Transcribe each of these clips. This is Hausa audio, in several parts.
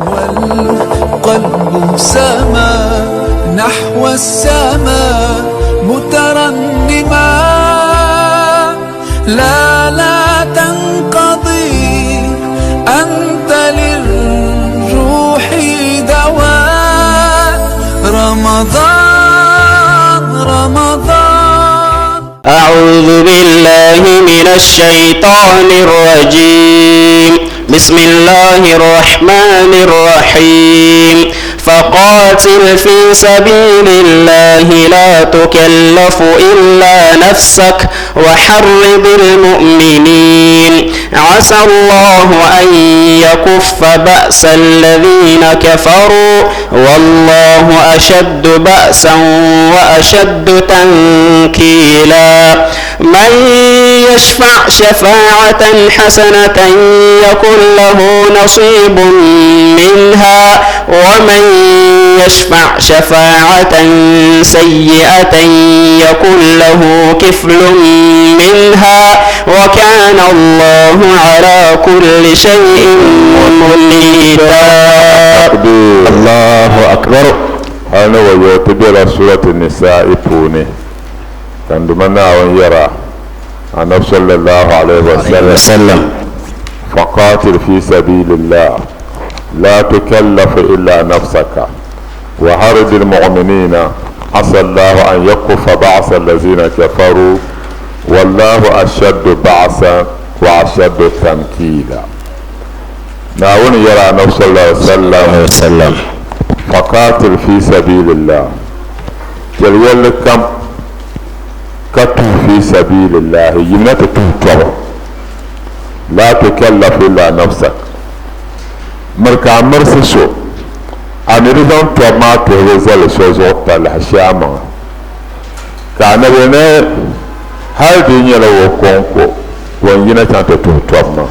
والقلب سما نحو السماء مترنما لا تنقضي أنت للروح دواء رمضان. أعوذ بالله من الشيطان الرجيم. بسم الله الرحمن الرحيم. فقاتل في سبيل الله لا تكلف إلا نفسك وحرض المؤمنين عسى الله أن يكف بأس الذين كفروا والله أشد بأسا وأشد تنكيلا. من يشفع شفاعة حسنة يكن له نصيب منها ومن يشفع شفاعة سيئة يكن له كفل منها وكان الله على كل شيء مقيتا. الله أكبر. أنا ويتبع سورة النساء بوني كندمنا ويرى النبي صلى الله عليه وسلم فقاتل في سبيل الله لا تكلف إلا نفسك وحرض المؤمنين عسى الله أن يكف بأس الذين كفروا والله أشد بأسا وأشد تنكيلا. ناون يرى النبي صلى الله عليه وسلم فقاتل في سبيل الله جل كم كتو في سبيل الله يمنت تهتو لا تكلف إلا نفسك مركا مرسسو أن رضان توما تهوزل سوزوطا لحشاما كان بنا هل دينيا لو كونكو وانجينا كانت تهتوما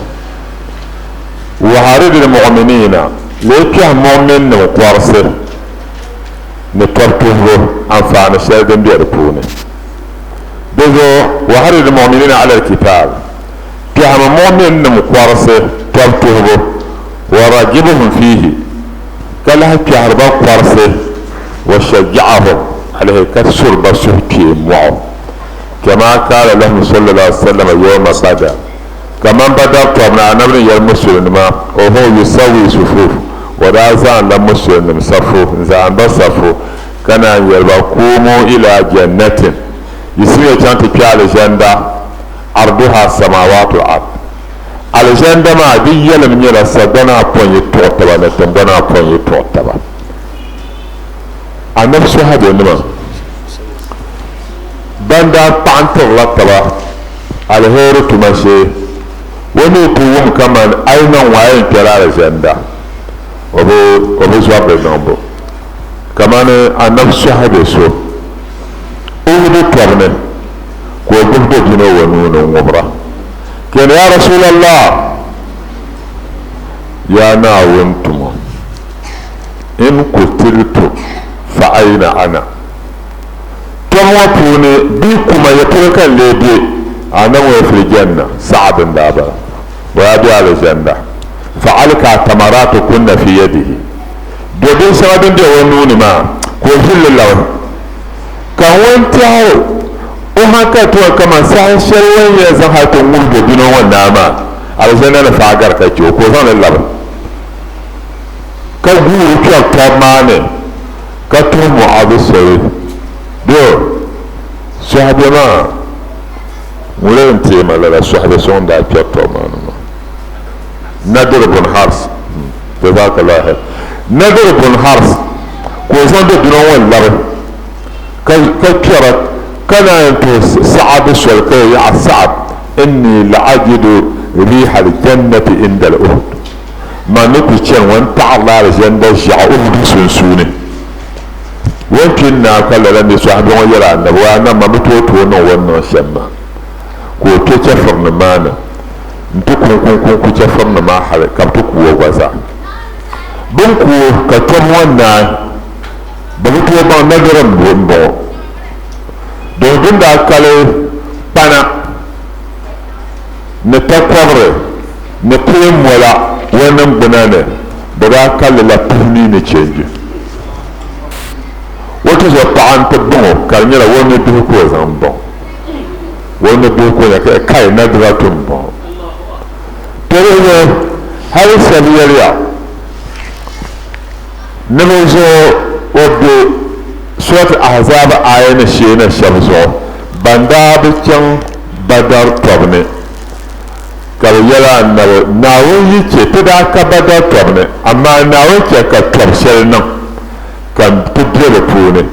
وحارد المؤمنين ليكيه مؤمن وقارسه نتوبته أنفعنا شاهدين بيربونه بذو وحارد المؤمنين على الكتاب كيه مؤمن وقارسه توبته وراجبهم فيه كلها كهرباء قارسه وشجعهم عليه كسر بسوكي معه كما قال لهم صلى الله عليه وسلم يوم بدر كمان بدر طبعا نبني المسلم ما وهو يسوي صفوف ودا زان لمسلم صفوف زان بصفو كان يربا قوموا الى جنة يسمي كانت بيال جنة عرضها السماوات والارض الجنة ما دي يلم يلا سدنا بوني توتبا نتنبنا بوني توتبا النفس هذا نما بندا بانتر لتبا الهير تمشي ونوتوهم كمان أين وين كلا الجنة وبو زواب النبو كمان النفس هذا سو أولو ترنه كوبدو جنو ونون ومبرا كان يا رسول الله يا ناونتم إن قتلت فأين أنا تموتوني بكما يترك الليدي أنا في الجنة سعد دابا وأبي على الجنة فعلك التمرات كن في يده دودين سعد دي ونون ما كوفل الله كان وانتهى وهكذا كما سعد شلوين يزهات ومولد دينو والناما على الجنة فاقر كتو كوفان الله كبور كيف ماني كتو معاذ السوي دو صحب ما ولن تيما للا صحب سون دا كيف مانو نادر بن حارس جزاك الله خير نادر بن حارس كوفان دو دينو والله كيرت كان انت سعد الشرقي يا سعد اني لأجد ريح الجنة عند الأهد ما نكتشن وانت على الجنة جعوه سنسوني وانكن ناكل لني صاحبي ويرى النبي وانا ما متوتونا وانا شما كو تشفر نمانا نتكون كتشفر نما حالي كم تكو وغزا بنكو كتم وانا بمتوى ما نجرم بمبو دون دا كالي بنا نتكوبر نقيم ولا ونم بنانه bada kalli la puhni ni change woto zo paan to bon kal nyala woni du ko zan bon woni du ko ya kai na dra tum bon tere har sabiya nemo zo wobbe surat ahzab ayana shena shamzo banda bikin badar tobne kal yala nawon yice ta da ka badar tobne amma nawon ke ka tobshel nan kan tudre pune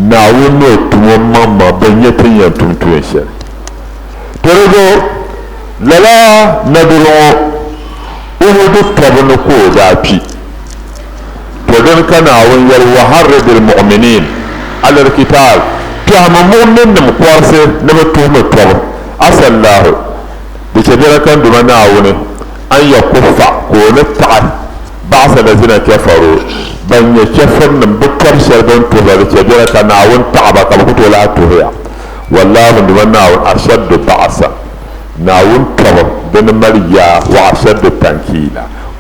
nawon no tumo mamma banyetin ya tumtuwe shel torego lala naduro uhudu tobne ko zafi to don kana won yar waharridil mu'minin على الكتاب تهم مؤمن مقارسة نبتهم الطبع أسأل الله بكبيرة كان دمنا عونه أن يكف كون التعب بعض الذين كفروا بأن يكفر من بكر شربون طبع بكبيرة كان عون تعب كما كنت ولا أتوهي والله من دمنا عون أشد بعصا نعون طبع بن مريا وأشد التنكيل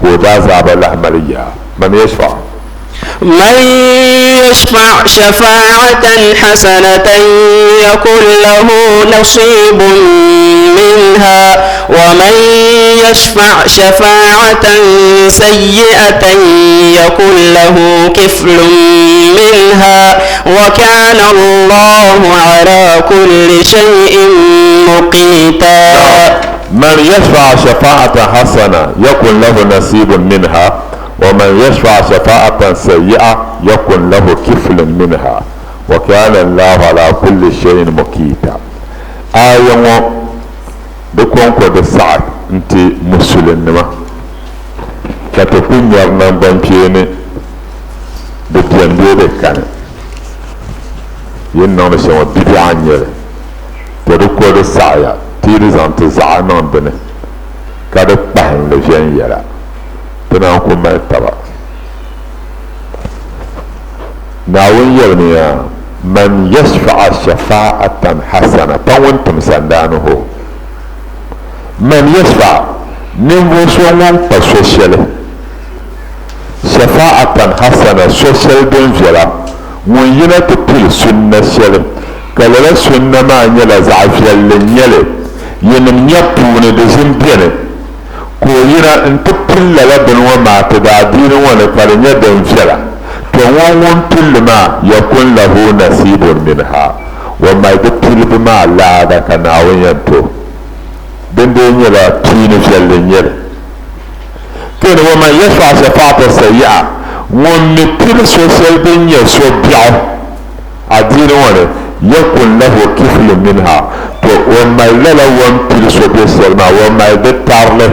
ودا زاب الله مريا من يشفع من يشفع شفاعة حسنة يكن له نصيب منها ومن يشفع شفاعة سيئة يكن له كفل منها وكان الله على كل شيء مقيتا. من يشفع شفاعة حسنة يكن له نصيب منها ومن يشفع شفاعة سيئة يكن له كفل منها وكان الله على كل شيء مقيتا. آية بكون قد سعد انت مسلم كتكون يرنا بانكيني بديان دي كان ينون شما بدي عنير تدكو قد سعيا تيرزان تزعنا بني كده بحن لفين يرى تناكم ما يتبع ناوين يرنيا من يشفع شفاعة حسنة فوانتم سندانه من يشفع نموسوان فسوشيال شفاعة حسنة سوشيال دنجرة وينا تبيل سنة شيال كلا سنة ما نيلا زعفيال لنيالي ينم يبوني دزين بيني ko yira n ti pilli la bini ŋɔ maa ti daa diini ŋɔ ni ka di nyɛ din viɛla to ŋun pilli maa yakun lahu nasibun minha wa mali di pilibu maa laada ka naawuni yɛn to din dee nyɛla piini viɛlli nyɛli kene wa man yashfa shafaata sayyi'a ŋun mi pili so shɛli din nyɛ so biɛɣu a diini ŋɔ ni yakun lahu kiflun minha to wa mali lala wan pili so be shɛli maa wa mali di tarili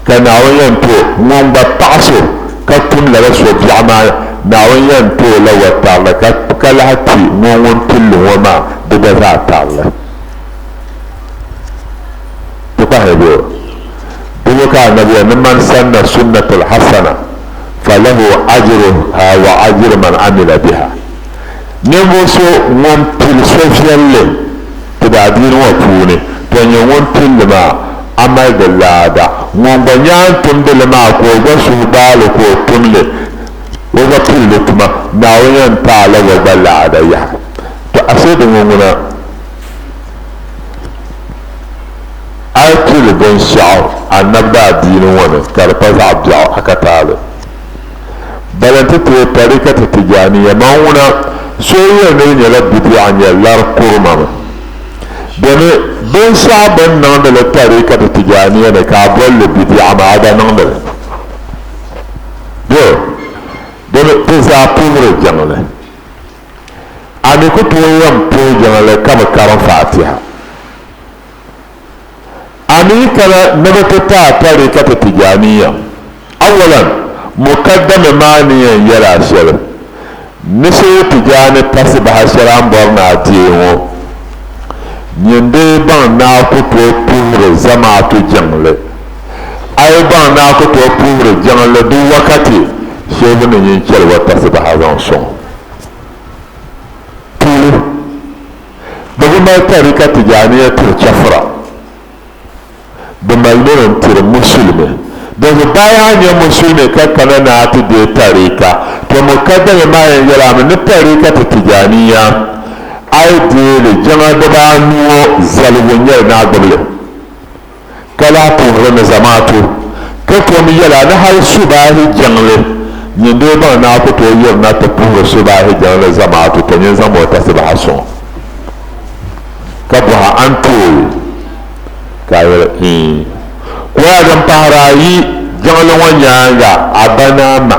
ka naawun yɛn to ŋun gba paɣaso ka tum lala so biɛɣu maa naawun yɛn to la wa tarili ka lahi ti ŋun pilli ŋɔ maa di gba zaa tarili ti kpahi be dumi ka annabiya ni man sanna sunnatul hasana falahu ajruha wa ajru man amila biha ninvuɣu so ŋun pili so viɛlli ti daa diini ŋɔ puuni to nyɛ ŋun pilli maa amal da laada ŋun gba nyaan tumdili maa ka o gba suhu baali ka o tumli o gba pilli tuma naawuni yɛn taala wa gba laada yaha to ashe di ŋɔ ŋuna a yi pili binshɛɣu annabi daa diini ŋɔ ni ka di pa zaɣ biɛɣu aka taali balanti ti tarikati tijaaniya man ŋuna so yɛn ni nyɛla bidiɛɣu nyɛ lari kurima mi domin binshɛɣu bin niŋdi li tarikati tijaaniya ni ka a bolli bidiɛɣu maa a gba niŋdi li yo domin ti zaa puhiri jiŋli a mi ku tooi yɛn puhi jiŋli ka bi karim fatiha a mi kana ni bi ti taa tarikati tijaaniya awalan mukaddami maa ni yɛn yɛla shɛli ni shee tijaani pasi baha shɛli an bɔri ni a dee ŋɔ nyinde baŋ naa ku tooi puhiri zamaatu jiŋli a yi baŋ naa ku tooi puhiri jiŋli di wakati sheebu ni yin chɛli wa pasi baha zaŋ sɔŋ puuli bi bi mali tarika tijaaniya tiri chɛfura bi mali ni tiri musulmi don bayan ya musulmi kakkana na ta da tarika to mukaddama ma ya yara mun tarika ta tijaniya ai da jama da ba nuwo zalwunyar na gable kala to na zamato ka to mi yara na har su ba hi jangle yin do ba na ko to yar na ta pura su ba hi jangle zamato to yin zama ta su ba so ka ba an to ka yi ko dan parayi jangle wanyanga abana ma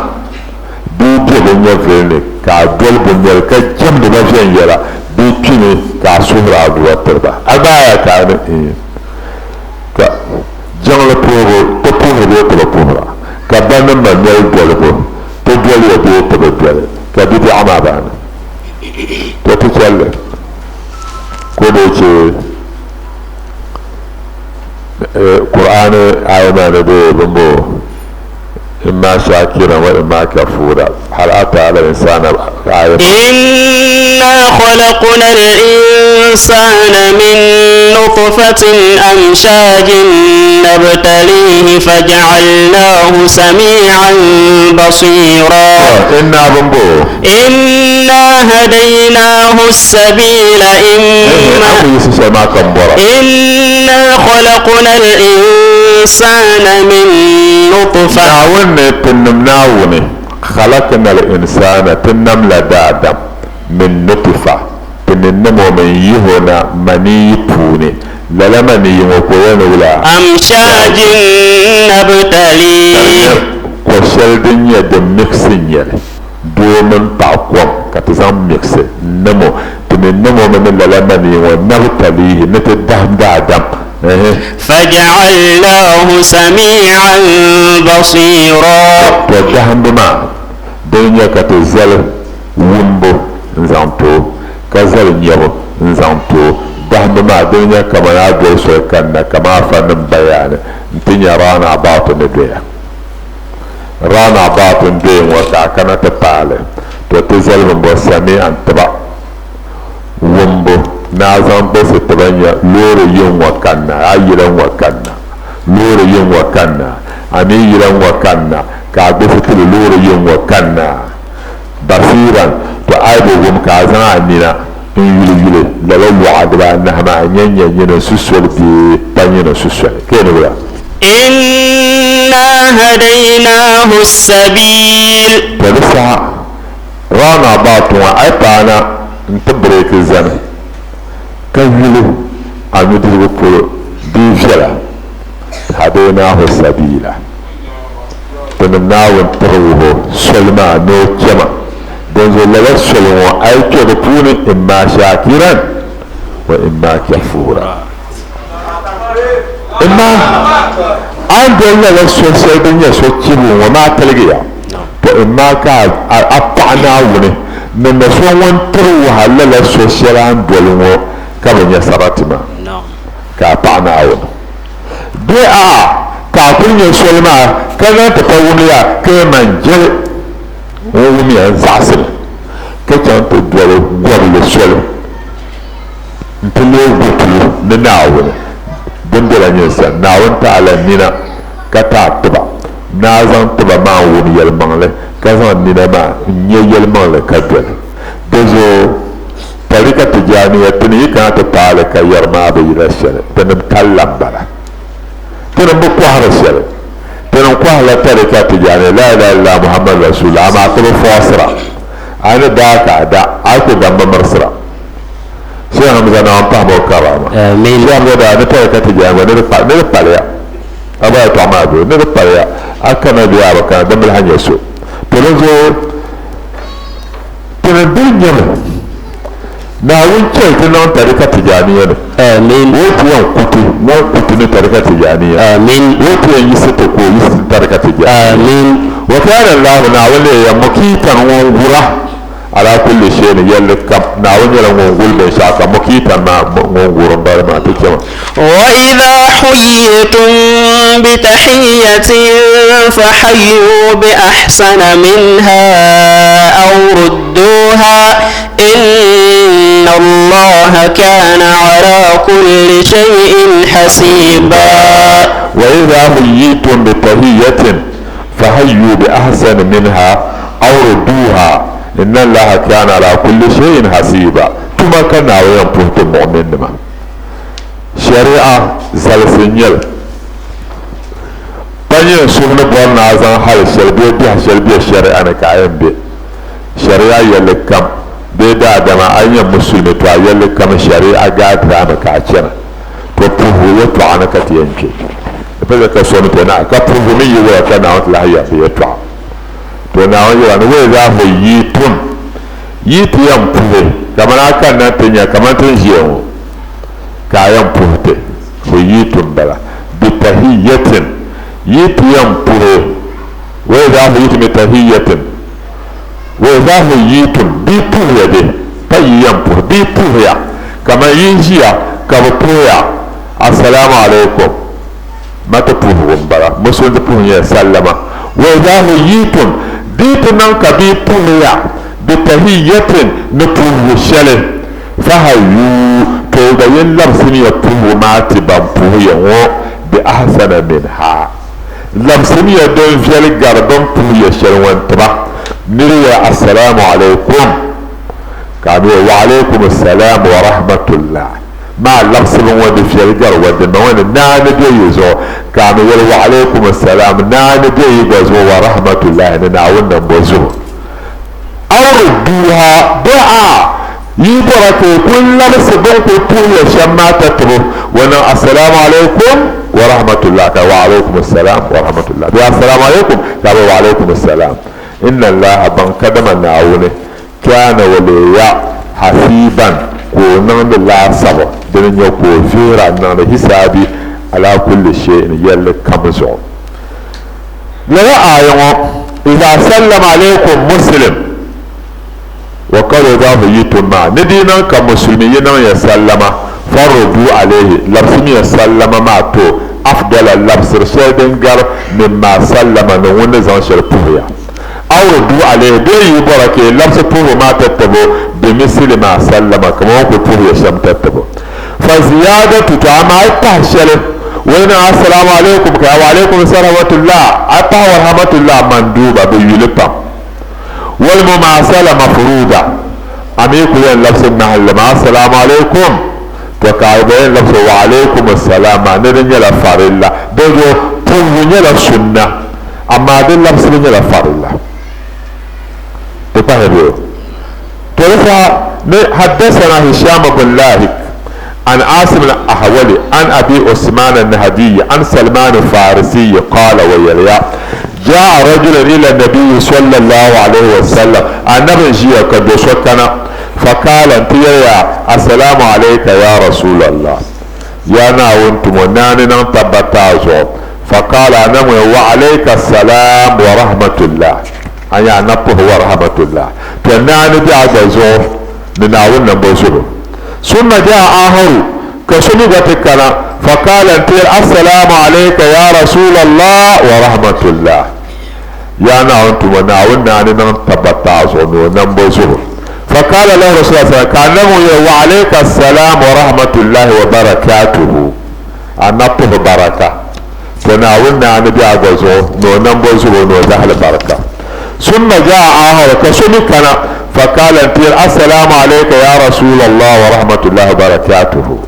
bi bon ya vele ka dol bon ya ka jam da ba fiyan yara bi kine ka sura duwa tarba abaya ka ne ka jangle poro to poro do to poro ka bana ma ne golbo to dol ya do to dol ka bi da ama ba to to challe ko do ce Qur'an ayana da bambo إما شاكرا وإما كفورا هل أتى على الإنسان آية إنا خلقنا الإنسان من نطفة أمشاج نبتليه فجعلناه سميعا بصيرا إنا هديناه السبيل إنا خلقنا الإنسان من نطفة تنمناوني خلقنا الإنسان تنم لدادم من نطفة تنمو من يهونا مني بوني للمني يمكوين ولا أمشاج نبتليه وشل دنيا دم مكسين يلي دومن باقوم كتزام مكسين نمو تنمو من للمني ونبتليه نتدهم دادم فجعلناه سميعا بصيرا وجهن بما دنيا كتزل ومبو نزانتو كزل نيبو نزانتو دهن بما دنيا كما نادو سوكنا كما فنم بيان نتنيا رانا باطن دويا رانا باطن دويا وكاكنا تبالي وتزل ومبو سميعا تبا ومبو na zan basa tabanya lore yin wakanna ayiran wakanna lore yin wakanna ami yiran wakanna ka basa tulu lore yin wakanna basiran to aibo gum ka zan amina in yule la la wa'adba na ma nyanya nyina suswal bi tanyina suswal kene wala inna hadaynahu as-sabil tabisa rana batwa aitana ntabreke zana كذلك أمدر بكل بيفلا هديناه السبيل تنمناه انتروه سلما نو جمع دنزل لغا سلما أي كربون إما شاكرا وإما كفورا إما عند لغا سلما سوچبون وما تلقيا وإما كاد أطعناونه من نسوان انتروه لغا سلما دولمو كابن يسراتما ka paɣana awon de ka kun yin solma kana ta tawuniya kai man je wumi an zasir ka can to dole gwamle sol ntule gutu na nawon don da ran sa nawon ta ala nina ka ta tuba na zan tuba ma wuni yalmangle ka zan nina ma nye yalmangle ka dole dezo tarika tijaniya tuni kana ta pale ka yarma be yirashale tanam kallam bala tanam bu ko harashale tanam ko hala tarika tijaniya la ilaha illa muhammad rasulullah ma to fasra ana da ka da aku da marsra sai hamza na ampa mo karama amin ya mo da tarika tijaniya ne pale ya aba to ma do ne pale ya akana biya baka da bil hanya so to zo tanam dunya na wuce ta nan tarika tijaniya ne amin wotu yan kutu ne tarika tijaniya amin wotu yan yi sita ko yi sita tarika tijaniya amin wa kana Allah na wale ya mukitan wangura ala kulli shay'in yalla kam na wani ran wangul bai shaka mukitan na wanguran bar ma take ma wa idha huyitum bi tahiyatin fahayyu bi ahsana minha aw rudduha إن الله كان على كل شيء حسيبا وإذا حييتم بتحية فهيوا بأحسن منها أو ردوها إن الله كان على كل شيء حسيبا ثم كان وينبهت المؤمن ما شريعة زلسنيل بني سونا بورنا زان حال شربية شريعة نكاين بي شريعة يلكم بيدا دما أي مسلم توا يلكم شريعة قاعد رانا كعشنا تبوه يطلع كتينكي بذا كسونتنا كبوه مي وكان عند الله يطلع تناول يوان ويدا هو يتون يتيام بوه كمان أكان نتنيا كمان تنجيهم كايام بوه هو يتون بلا بتهية يتيام بوه ويدا هو يتم تهية ويدا هو يتون بيبوه يده تيام بوه بيبوه يا كما ينجيا كبوه السلام عليكم ما تبوه بلا مسلم تبوه يا سلامة ويدا هو يتون ديتنا كبيبوه يا بتهية نبوه الشلة فهيو تودا يلبسني يبوه ما تبامبوه يوم بأحسن منها لبسني يدون في الجردون بوه يشلة وانتبه نريا السلام عليكم كانوا وعليكم السلام ورحمة الله ما لبس من ودي في الجر ودي ما وين نان بيجو كانوا يقولوا وعليكم السلام نان بيجو ورحمة الله نعاون بوزو أو ردوها دعاء يبرك كل لبس بوك طول شما تتبو وانا السلام عليكم ورحمة الله وعليكم السلام ورحمة الله السلام عليكم كانوا وعليكم السلام إن الله بنقدم نعاونه كان وليا حسيبا كونان الله سبب دين يكون فيرا نان حسابي على كل شيء يلي كمزون لا آية إذا سلم عليكم مسلم وقال ذا يتما ندينا كمسلمين يسلم فردوا عليه لبسني يسلم ما تو أفضل اللبس رشيدنجر مما سلم نون زنشر بوهيا أو ردوا عليه دي يبارك لبس بوه ما تتبو بمثل ما سلم كما هو بوهيا شم تتبو فزيادة تعمى التحشل وين السلام عليكم وعليكم السلام ورحمة الله أتا ورحمة الله مندوبة بيولبا والمماثلة مفروضة أميكو ين لبس المحل ما السلام عليكم وكايبين لبس وعليكم السلام نرنجي لفارلا بيجو تنجي للسنة أما دي لبس نرنجي لفارلا تفهموا تلفا حدثنا هشام بن لاهك عن عاصم الأحولي عن أبي عثمان النهدي عن سلمان الفارسي قال ويليا جاء رجل إلى النبي صلى الله عليه وسلم النبي جاء قد شكنا فقال انت يا السلام عليك يا رسول الله يا ناونتم وناننا تبتازو فقال أنا وعليك السلام ورحمة الله أي نبه ورحمة الله تناني بعجزو نناونا بوزو ثم جاء آخر كسلوبتكنا فقال انت السلام عليك يا رسول الله ورحمة الله يا ناونتم وناونا ننتبتازو وننبوزو فقال له رسول الله كأنه وعليك السلام ورحمة الله وبركاته أنبه بركة تناولنا عن بيعجزو ننبوزو ونزهل بركة ثم جاء آخر كسلوكنا فقال انت السلام عليك يا رسول الله ورحمة الله وبركاته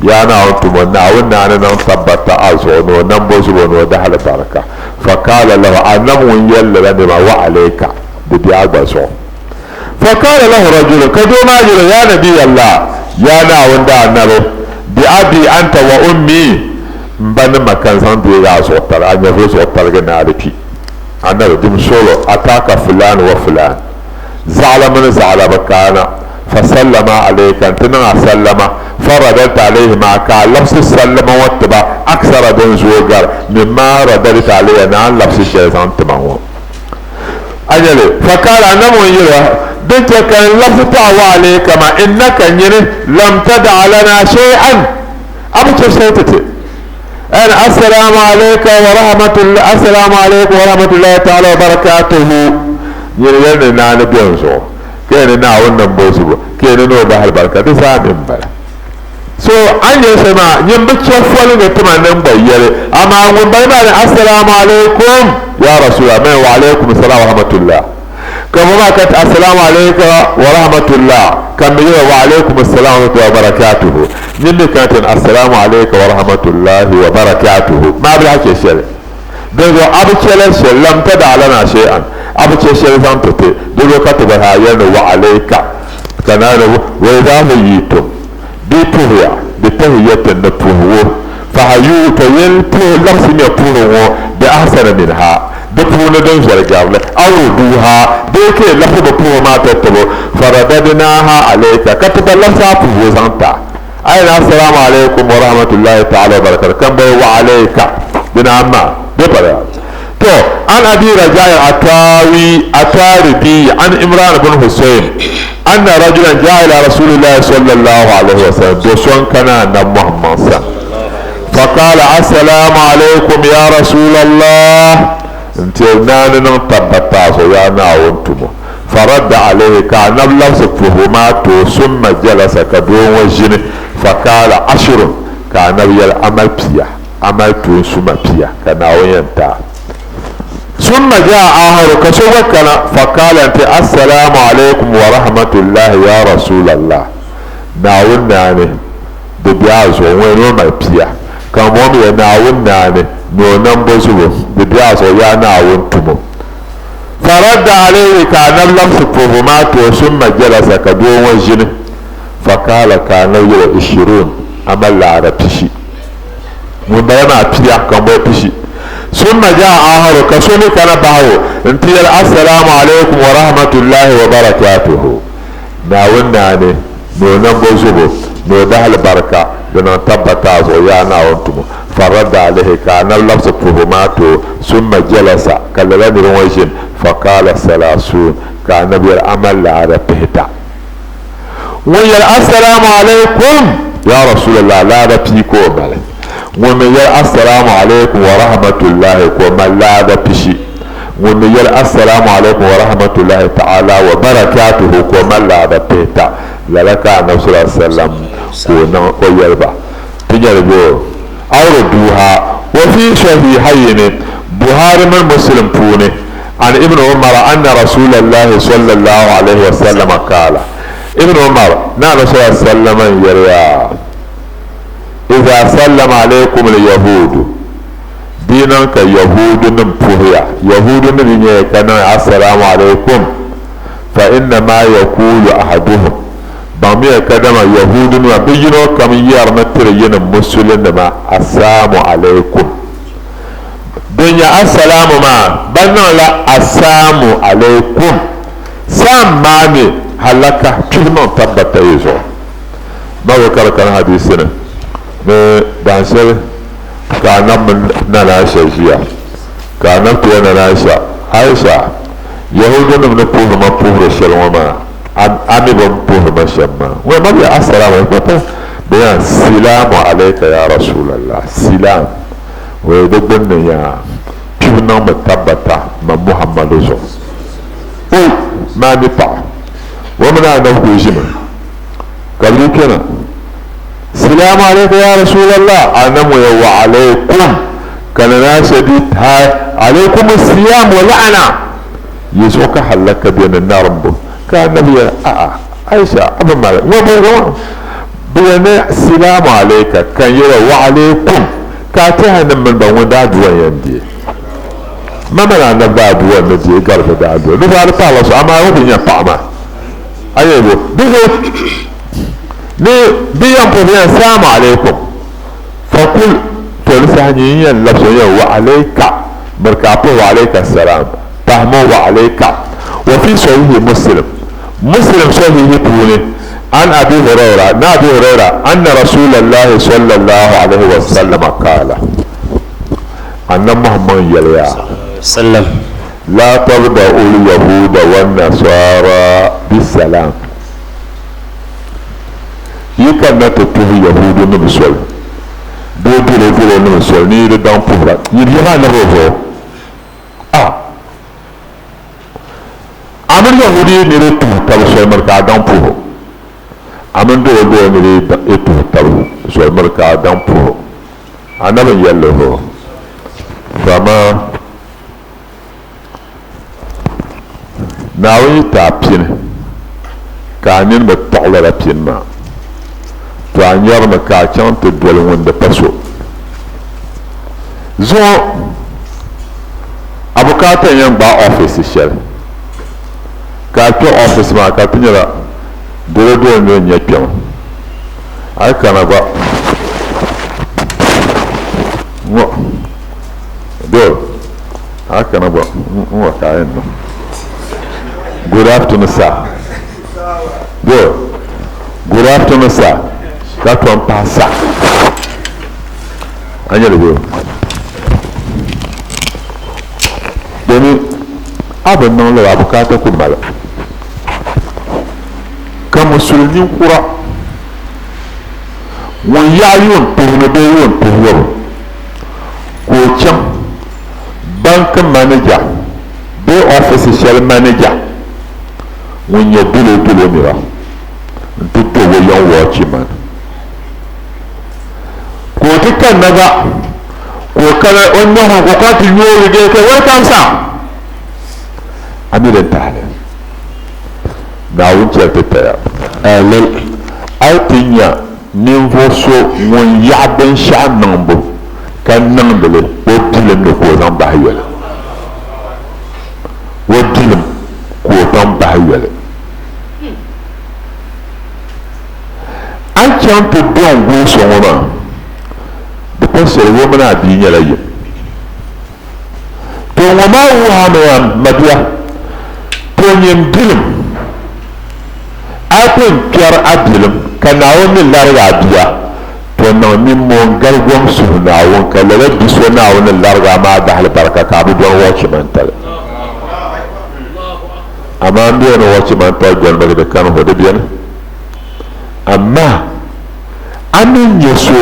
يا ناونتم وناولنا عن ننتبتازو وننبوزو ونزهل بركة فقال له أنه يلي وعليك بيعجزو فقال له رجل كدوما يا نبي الله يا ناوندا النبي بأبي أنت وأمي مبنى مكان سنتي يا سوطر أن يفوز سوطر جنارتي أنا دم سولو أتاك فلان وفلان زعل من زعل بكانا فسلم عليك أنتنا سلم فردت عليه ما كان لبس السلم واتبع أكثر دون زوجر مما ردت عليه أنا لبس الشيطان تمام أجل فقال أنا مؤيرا بنت كان لفت عليك ما إنك لم تدع لنا شيئا أبو شيء أنا السلام عليك ورحمة الله السلام عليكم ورحمة الله تعالى وبركاته يرينا نان بينزو كأن ناون نبوزو كأن نو بحر بركة تسام بلا so anya sama nyimbe chofwalo ne tuma nan bayyare amma mun bai ba assalamu alaikum يا رسول الله وعليكم السلام ورحمة الله كما كانت السلام عليكم ورحمة الله كم وعليكم السلام ورحمة الله وبركاته نمي كانت السلام عليكم ورحمة الله وبركاته ما بالحكي شيء دعو أبتشل شيء لم تدع لنا شيئا أبتشل شيء فانتتي دعو كتبها ين وعليك كنان وإذا هيتم بيتوهيا بتهية النبوه فهيو تيلته لفظ يبوه بأحسن منها بطول دون زرقال أو ردوها بيكي لفظ بطول ما تتبو فرددناها عليك كتب لفظ أبوه زانتا أين السلام عليكم ورحمة الله تعالى وبركاته كم بي وعليك بنعما ببرا تو عن أبي رجاء أتاربي عن إمران بن حسين أن رجلا جاء إلى رسول الله صلى الله عليه وسلم دوشون كان محمد صلى فقال السلام عليكم يا رسول الله انت نان تبتاس يا ناونتم فرد عليه كان لفظ فهماته ثم جلس كدون وجن فقال عشر كان يعمل بيا عملت ثم بيا كان وينتا ثم جاء آخر كسوكنا فقال انت السلام عليكم ورحمة الله يا رسول الله ناوناني ببيازو وينو ما بيا كان مومي ناوناني نونم بوزو ببيازو يا ناونتمو فرد عليه كان لمس فهماته ثم جلس كدون وجن فقال كان يرى 20 أمل على بشي من بينا بيا كان بشي ثم جاء آخر كسوني كان باهو انتي السلام عليكم ورحمة الله وبركاته ناوناني نونم بوزو نوده البركة لنا تبتاز ويانا وانتم فرد عليه كان اللفظ فهماته ثم جلس كاللاني رويشن فقال 30 كان نبي العمل على بهتا ويا السلام عليكم يا رسول الله لا ربيكو مالك ومن يا السلام عليكم ورحمة الله وما لا ربشي ومن يا السلام عليكم ورحمة الله تعالى وبركاته وما لا ربيتا لك النبي صلى الله عليه وسلم ويربا تجربوا أوردوها وفي صحيحين بخاري من مسلم فوني عن ابن عمر أن رسول الله صلى الله عليه وسلم قال ابن عمر نعم صلى الله عليه وسلم يريا إذا سلم عليكم اليهود دينك يهود نمفوهيا يهود نبني كان السلام عليكم فإنما يقول أحدهم بامي كدما يهود وبيجنو كم يرمتر ين مسلم ما السلام عليكم دنيا السلام ما بنا لا السلام عليكم سام ماني هلكا كلمة تبت يزو ما وكر كان حديثنا دانسل كان من ناناشا جيا كان في ناناشا عائشة يهود من بوه ما بوه الشلوما أمي بمبوه ما شما وما بي السلام عليكم بيان سلام عليك يا رسول الله سلام ويدبن يا كيفنا متبتا ما محمد زو ما نفع ومن أنا نقول قال لي كنا سلام عليك يا رسول الله أنا وعليكم كان ناس ديت هاي عليكم الصيام ولعنة يسوك حلك بين النار بو كان نبي عائشة أبو مالك وبيرون بينا السلام عليك كان يرى وعليكم كاتها من بون دادوا يندي ما منا نبادوا ندي قرف دادوا نفعل طالس أما هو بينا طعما أيوه بيقول بيان بيان السلام عليكم فقل تلسانيا لفظيا وعليك بركاته وعليك السلام فهمه وعليك وفي صحيح مسلم صحيح بولي عن أبي هريرة أن رسول الله صلى الله عليه وسلم قال أن محمد يليا سلم لا تبدأوا اليهود والنصارى بالسلام يكن نتطه يهود نمسول دودو لفو نمسول نير دان پورا يريها نروفو أمن يهودي نير تبسول مركا دان پورو أمن دودو نير تبسول مركا دان پورو أنا من يلفو فما naawuni taa pini ka a nini bi taɣalila pini maa to a nyɛrimi ka a chaŋ ti doli ŋun di pa so zuɣu abukaata yɛn gbaai oofisi shɛli ka a kpɛ oofisi maa ka ti nyɛla dolo dolo ni nyɛ kpɛma a yi kana gba ŋɔ dolo a yi kana gba ŋɔ ka a yɛn niŋ good afternoon sir dolo good afternoon sir ka tom paɣa sa a nyɛli dolo domin abin nan lawa bukata ku mala ka musulmi ninkura ŋun yaɣa yuun puhini bee yuun puhiyɔbu ka o chaŋ banki manija bee oofisi shɛli manija ŋun nyɛ dolo dolo nira n ti to wɔyɔŋ wɔchiman ka o ti kanna ba ka o kana o nyɔhi ko ka ti yoori dee ka welcome sir amir tahali naawuni chɛri ti taya amin a yi ti nya ninvuɣu so ŋun yaɣa binshaɣu niŋbu ka niŋdili o dilim ni ka o zaŋ bahi yɔli o dilim ka o zaŋ bahi yɔli a chaŋ ti dɔn guu so ŋɔ maa di pa shɛli wo mini a bii nyɛla yim to ŋɔ maa wuhami ya mabiya to nyim dilim a pun kpɛri a dilim ka naawuni lariga a bia to niŋ nimmoon gali gɔm suhu naawuni ka lala bi so naawuni lariga maa dahali barika ka a bi dɔn wɔchiman tali amaa n biyani wɔchiman tali dɔnbigi di kani ho di bɛni amma a ni nyɛ so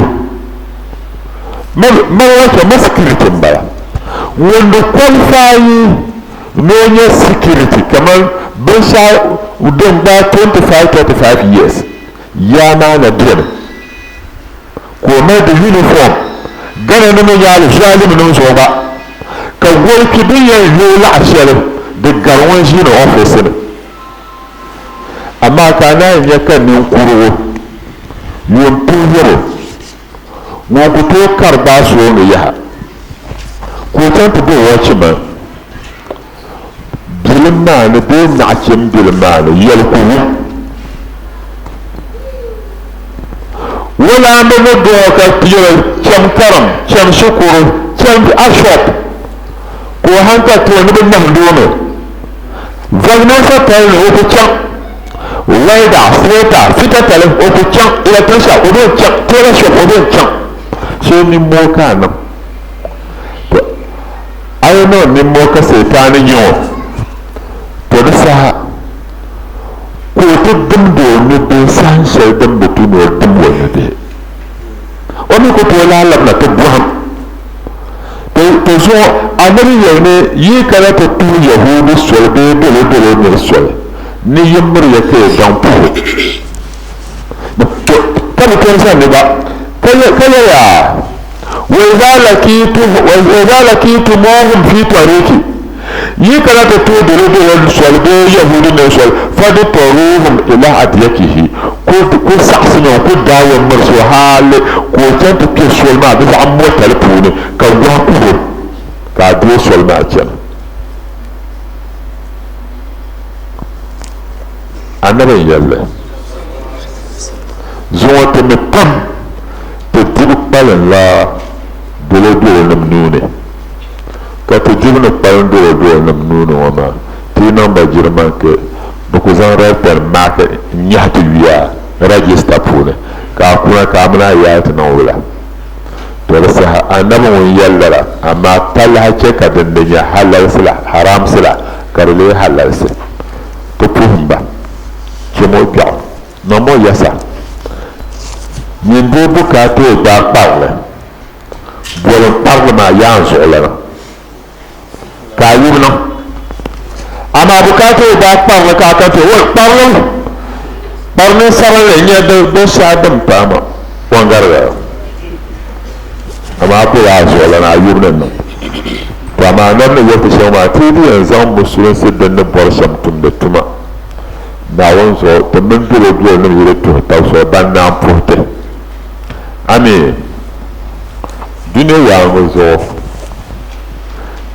mawata ma security n bala ŋun di qualify ni o nyɛ security kamar binshaɣu din gba 25-35 years yaa maa na biɛni ka o mali di uniform gana ni mi yaali zuɣalimi nim zuɣu ba ka wolki bin yɛn yooi laɣa shɛli di gari ŋun ʒiini oofisi ni amma ka a naan nyɛ ka ninkurigu yun puhiri ŋun ku tooi kari baasooni yaha ka o chaŋ ti be wɔchiman bilim maa ni bee naɣachim bilim maa ni yɛli ku wu wala bi ni dɔɔ ka yɛli chɛm karim chɛm shikuru chɛm ashop ka o han ka tooi ni bi nahindoomi vagnansa tali ni o ku chaŋ wɛda fota fita tali o ku chaŋ electrician o bɛ chaŋ tailor shop o bɛ chaŋ so nimmoo ka a niŋ a yi niŋ nimmoo ka seetaani nyɛ o to di saha ka o ti dimdi o nubihi sahin shɛli din bi tu ni o dim o nubihi o mi ku tooi laa labina ti bɔhim to zuɣu a niri yɛli ni yi kana ti tuhi yahuudi soli bee dolo dolo niri soli ni yimmiri ya ka ya daŋ puhi ka bi tom sani ba ka yɛya وإذا لقيتموهم في طريق يكنا تتودلوا بالسؤال بيهود النسوال فاضطروهم إلى أديكه كل سحسنا كل دعوة مرسو حال كل تنت كسول ما بس عمو تلفوني كواكوه كادو سول ما أجل أنا بيجل زوات متم تدرك بالن لا dolo dolo nim nuuni ka ti dibi ni kpalim dolo dolo nim nuuni ŋɔ maa ti yi niŋ ba jiriman ka bi ku zaŋ red pen maaki n nyahi ti yuya rajista puuni ka a kuna ka a mini a yaai ti niŋ wula to di saha annabi ŋun yɛlli la amaa ka lahi chɛ ka din di nyɛ halalsi la haramsi la ka di lee halalsi ti puhim ba chɛmo gbɛɣu niŋmo yɛsa yin doo bukaata o daa kparili bolin parli maa yaan zuɣu lana ka a yuli niŋ amaa bukaata o daa kparili ka a ka ti wol kparili sabinli n nyɛ binshaɣu din paama kɔngariga amaa ku yaa zuɣu lana a yuli niŋ to amaa nam ni yɛti shɛŋa maa ti di yɛn zaŋ musulinsi din ni bɔri shɛm tumdi tuma naawun zuɣu ti mini dolo doli nim yili tuhi tabi zuɣu ban naan puhiti ami duniya yaangu zuɣu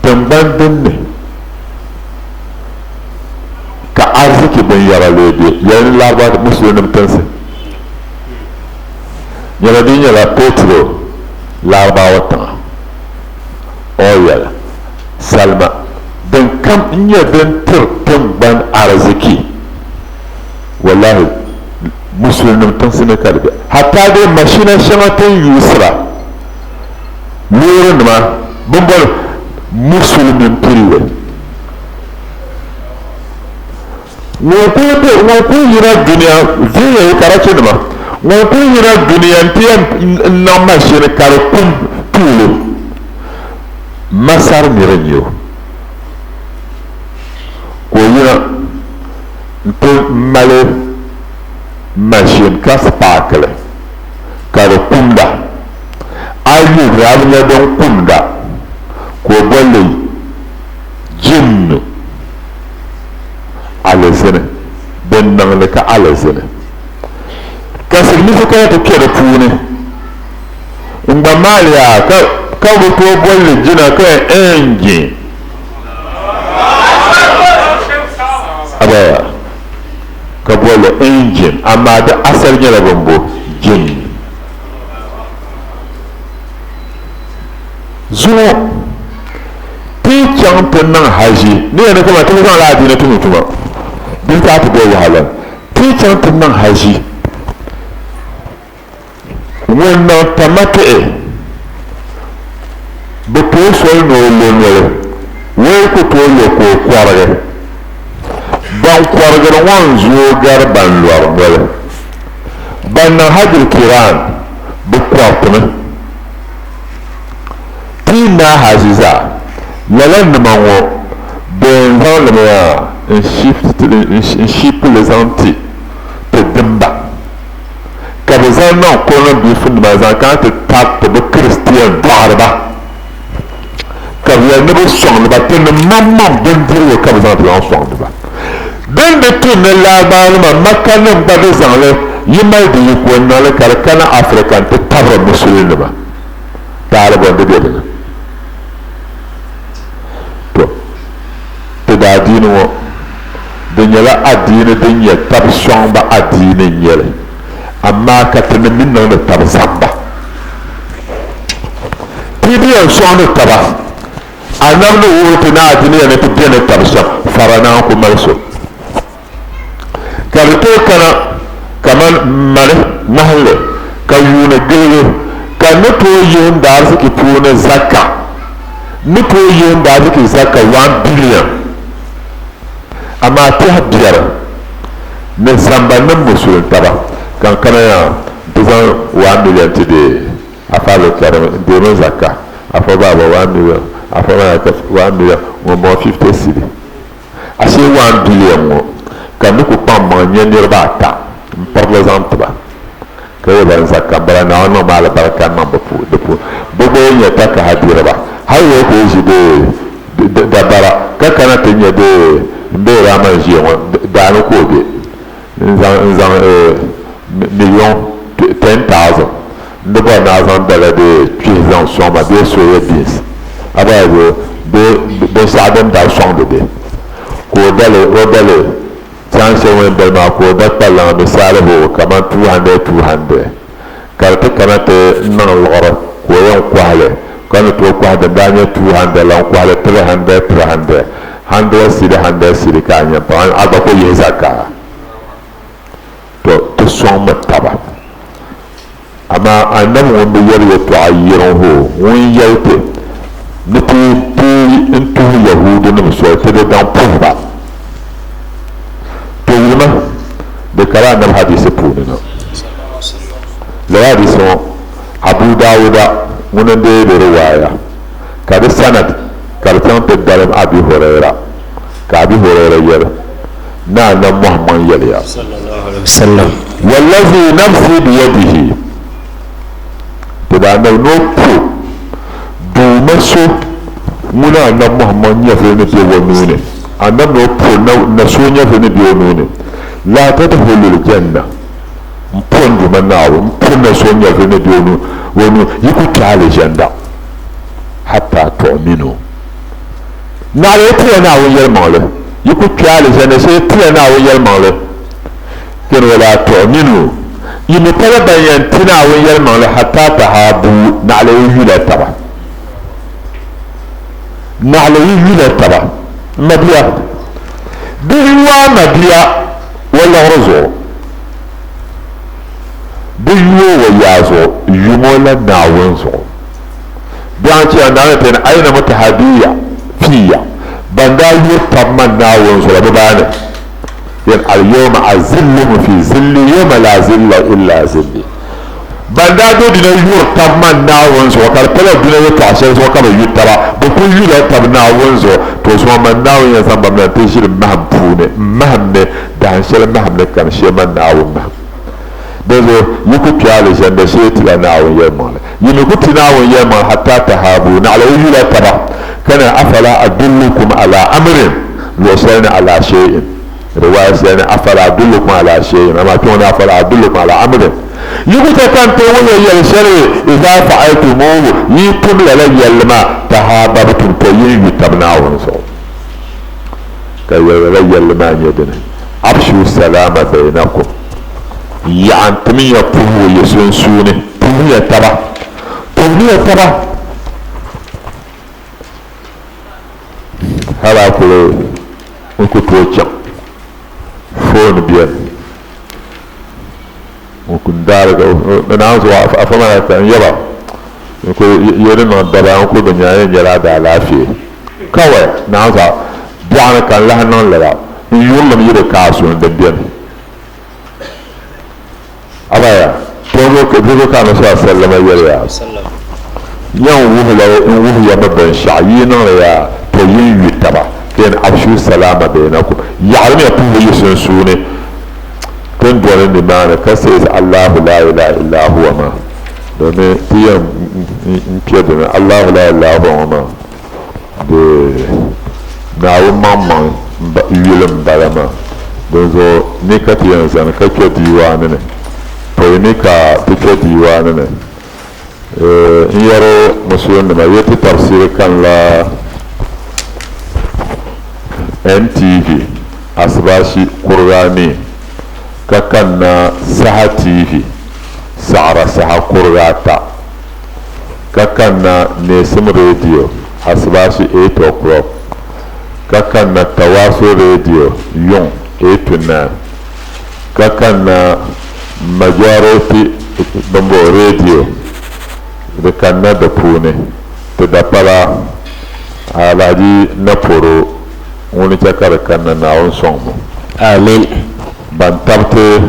tingbani dinni ka arziki binyɛra lee be yɛli ni laraba musulinim tinsi nyɛla din nyɛla petro larabawa tiŋa oil salima din kam n nyɛ din tiri tingbani arziki wallahi musulinim tinsi ni ka di be hatta dai mashina shɛŋa tin yuusira loori nima bin bɔli musulmin pilli ŋun ku yina duniya viya yi karachi nima ŋun ku yina duniya n tiya n niŋ mashini ka di kum tuuli masar nira n yɛ ka o yina n ti mali mashin ka sipaakili ka di kumda ayi rabi nyɛ din kumda ka o bolli jinnu alizini din niŋli ka alizini ka significant kpe di puuni n gba maali yaa ka bi tooi bolli jina ka engine abaya ka bolli engine amma di asali nyɛla bin bo jin zuɣu ti chaŋ ti niŋ haji ni yɛn kama ti zaŋ la adiini tuma tuma din taa ti bɛ wahala ti chaŋ ti niŋ haji ŋun niŋ tamati'i bi tooi soli ni o lo noli wee ku tooi lo ka o kɔrigi ban kɔrigiri ŋɔn zooi gari ban lɔri noli ban niŋ hajil kiran bi kɔritimi na haziza lala nima ŋɔ bin zaŋlimi yaa n shipili zaŋ ti dimba ka bi zaŋ niŋ kɔnɔ biifu nima zaŋ kana ti tabi ti bi kristiyan dɔɣiriba ka bi yɛli ni bi sɔŋdiba ti ni mammam bindirigu ka bi zaŋ ti zaŋ sɔŋdiba din di tu ni laabaanima maka nim gba di zaŋli yi mali di yi ko niŋli ka di kana afirika n ti tabiri musulinima taaliba di be dini adiini ŋɔ di nyɛla adiini din nyɛ tabi sɔŋba adiini n nyɛli amma ka ti ni min niŋdi tabi zamba ti bi yɛn sɔŋdi taba a namdi wuhi ti na adiini yɛn ti biɛni tabi shɛm fara naan ku mali so ka di tooi kana kaman mali ŋmahinli ka yuuni giligi ka ni tooi yihin daarisiki puuni zaka ni tooi yihin daarisiki zaka 1 billion amma tihi biɛri ni zamba ni musulin taba kan kana ya ti zaŋ 1 million ti de afaalo karim deemin zakka afa baaba 1 million afa maa ka 1 million ŋun bɔ 50 cedi ashe 1 billion ŋɔ ka ni ku kpaŋ maŋ nyɛ niriba ata n pirili zaŋ tiba ka yɛ ban zakka bala na wa niŋ maa alibarika niŋ di puuni bi gba nyɛ takaha diriba hali yɛ ko ʒi de dabara ka kana ti nyɛ de n bɛ rama ʒiya ŋɔ daani ko be n zaŋ million 10,000 n bɔri naa zaŋ dala de kpihi zaŋ sɔŋma bee soya beans abaa zo binshaɣu din dari sɔŋdi be ka o dali chɛŋ shɛli ŋun bali maa ka o da kpalaŋa misali bo kaman 200 ka di ti kana ti niŋ liɣiri ka o yɛn kɔhili ka ni tooi kɔhi din daa nyɛ 200 lan kɔhili 300 100 cedi ka a nyɛ pa a gba ko yihi zaka to ti sɔŋmi taba amma annabi ŋun bi yɛri yɛltɔɣa yiriŋ ho ŋun yɛli ti ni ti n tuhi yahuudi nim soli ti di daŋ puhiba to yulima di kala annabi hadisi puuni na lala hadisi ŋɔ abu dawuda ŋun n deedi riwaaya ka di sanad ka di chaŋ ti dalim abi hurayra ka abi hurayra yɛli na annabi muhammad yɛliya wallazi nafsi biyadihi ti da annabi n'o pu duuma so ŋuna annabi muhammad nyɛvili ni be wa nuuni annam no po na sonya fe ne biyo no la tadkhulul janna mpondo manawo mpona sonya fe ne biyo no wono yiku tale janda hatta tu'minu na le tiya na wo yel mole yiku tale janda se tiya na wo yel mole ken wala tu'minu yimi tara bayan tina wo yel mole hatta tahabu na le yula taba na le yula taba madiya biwa madiya wala rozo biyo wa yazo yumola na wonzo bianci andana ten aina mutahabiya fiya banda yutab man na wonzo la bana yan al yawma azillu fi zilli yawma la zilla illa zilli banda do dina yutab man na wonzo kal pala dina yuta shel so kama yutaba bu ku yutab na wonzo to so man na won ya samba man te shir mahbune mahne dan shel mahne kan sheman na won bezo yiku kyale janda sheti la na won yemma yimi kuti na won yemma hatta tahabu na ala yula taba kana afala adullukum ala amrin wa shayna ala shay'in riwaya shayna afala adullukum ala shay'in amma to na afala adullukum ala amrin yiku ta kan to won yel shari idza fa'altumuhu yikum la yalma tahababtum to yiyu tabna won so kay la yalma nyedene abshu salama bainakum yan tamiya puhu yesun sune puhu taba hala kulo ko to cham phone bien ko ndar go na zo afama ta yaba ko yere no daba ko do nyaye jara da lafiya kawai na zo bwana kan la non la yulum yire kaso da bien abaya togo kana sa sallama yariya yan wuhu ya babban sha'yi nan ya to yin yutaba ken abshu salama bainakum ya'lamu ya tuhu yisun sune tun dole ne ma ka sai Allahu la ilaha illa huwa ma domin tiyan ke da Allahu la ilaha huwa ma de nawo mamman yilim balama dozo ne ka tiyan zan ka ke diwa ne ne ka tike diwa ne in yaro musulun da mai yati tafsir kan la NTV asbashi qur'ani kakan na saha TV sa'ara saha qur'ata kakan na nesim radio asbashi 8 o'clock kakan na tawaso radio yon 8 to 9 kakan na majority bambo radio da kanna da pune to da pala alaji na poro woni takar kanna na on sonmo amin ban tabte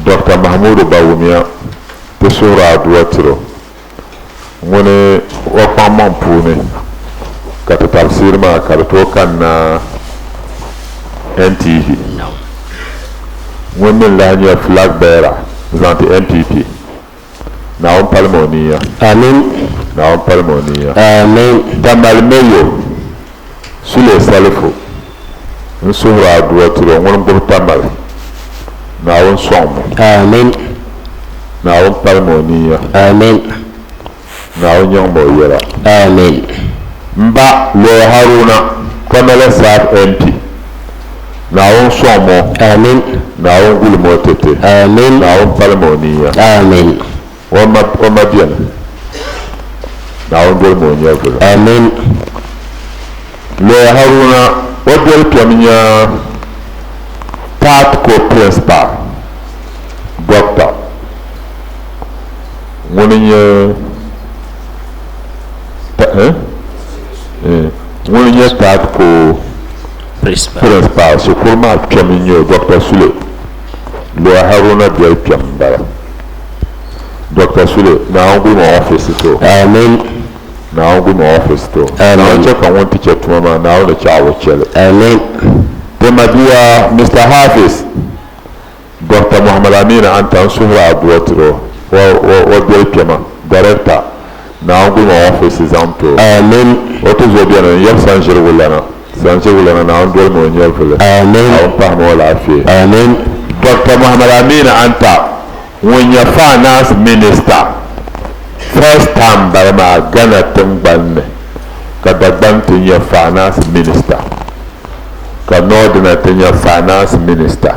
Dr. Mahmoud Bawumia to sura duwatiro woni wa man pune ka ta tafsir ma karto kanna NTV wannan lahiyar flag bearer zanti NPP na on palmoniya amin na on palmoniya amin damal meyo sule salifo nsura duwatiro won burtamal na on somo amin na on palmoniya amin na on nyombo yera amin mba lo haruna kamala sab MP na on somo amin na on gulmo tete amin na on palmoniya amin wama bien na on gulmo nyafo amin lo haruna wadel pamnya tat ko principal doctor woninya woninya tat ko principal so kurma pamnya doctor Sule lo haruna del pambara Dr. Sule na on gulmo office to amen na on gulmo office to amen check on one teacher to mama na on the chawo chele amen Madia Mr. Hafiz Dr. Muhammad Amin Antan Suhra Adwatro wa Belpema Director na on gulmo office is on to amen oto zo biana yam sanjir wulana sanse wulana na on dol mo nyel fule amin on pa mo la fi amin Dr. Muhammad Amin Anta wonya finance minister first time by ma Ghana tumbanne ka dagban tinya finance minister ka nordina tinya finance minister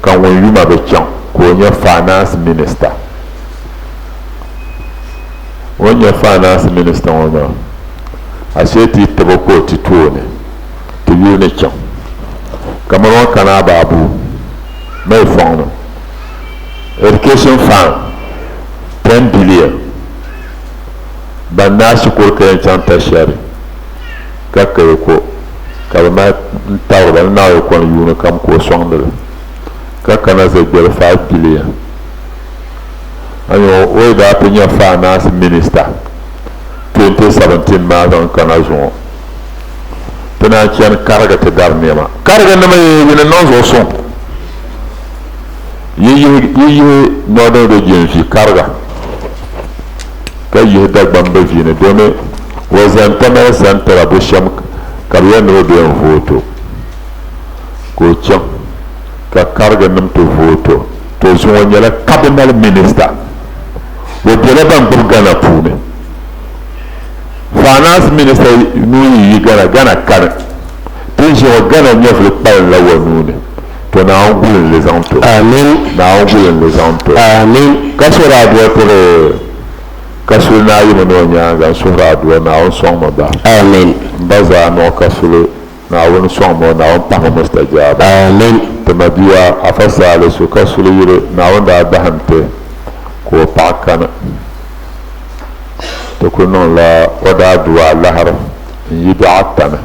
ka won yuma be chan ko nya finance minister wonya finance minister wona aseti tabako tituone tiyune chan kamar kana babu mai fono education fund 10 billion banna shi ko kayan can tashari kakkai ko kalma tawra na ko kon yuna kam ko sondre kakkana ze gel 5 billion ayo o da pinya finance minister 2017 ma don kana zo tana cian karga ta darnema karga na mai yin non zo son yi nodo do jenfi karga kai yi da bamba vine dome wazan tama santara bu sham karyan no do foto ko cham ka karga nam to foto to zuwa nyala cabinet minister wo bele ban burgana pune finance minister nu yi gana kar tin je gana nyofle pal la wonune to na angulin les anto amin na angulin les anto amin kasura do pour kasuna yi mo nya ga sura do na on son mo ba amin baza no kasulu na won son mo na on pa mo mustajab amin to mabiya afasa le su kasulu yire na on da bahante ko pakana to ko non la oda duwa lahar yi bi'atana